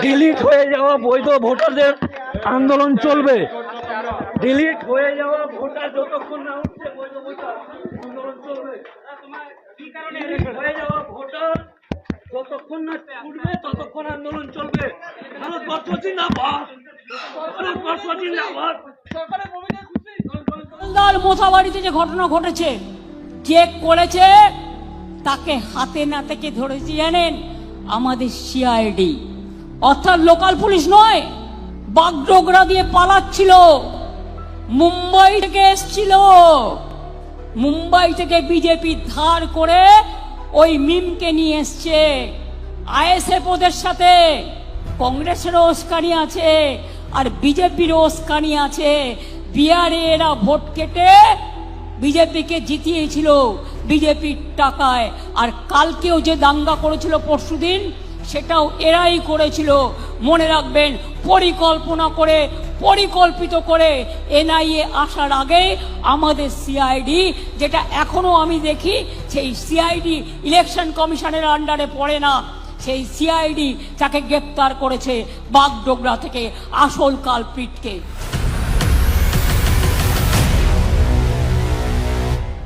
Delete হয়ে যাওয়া বৈধ ভোটারদের আন্দোলন চলবে। ডিলিট হয়ে যাওয়া ভোটার যতক্ষণ না উঠছে বৈধ ভোটার আন্দোলন চলবে। ডিলিট হয়ে যাওয়া ভোটার যতক্ষণ না উঠবে ততক্ষণ আন্দোলন চলবে। ভারতবর্ষ জিন্দাবাদ, ভারতবর্ষ জিন্দাবাদ। মোথাবাড়িতে যে ঘটনা ঘটেছে, যে করেছে তাকে হাতে নাতে কে ধরেছে জানেন? আমাদের সিআইডি, অর্থাৎ লোকাল পুলিশ নয়, বাগডোগরা দিয়ে পালাচ্ছিল, মুম্বাই থেকে এসছিল। মুম্বাই থেকে বিজেপি ধার করে ওই মিমকে নিয়ে এসছে। আইএসএফ ওদের সাথে, কংগ্রেসেরও উস্কানি আছে আর বিজেপিরও উস্কানি আছে। বিহারে এরা ভোট কেটে বিজেপিকে জিতিয়েছিল বিজেপির টাকায়। আর কালকেও যে দাঙ্গা করেছিল পরশুদিন, সেটাও এরাই করেছিল। মনে রাখবেন, পরিকল্পনা করে, পরিকল্পিত করে এনআইএ আসার আগে আমাদের সিআইডি, যেটা এখনো আমি দেখি সেই সিআইডি ইলেকশন কমিশনের আন্ডারে পড়ে না, সেই সিআইডি তাকে গ্রেপ্তার করেছে বাগডোগরা থেকে আসল কালপ্রিটকে।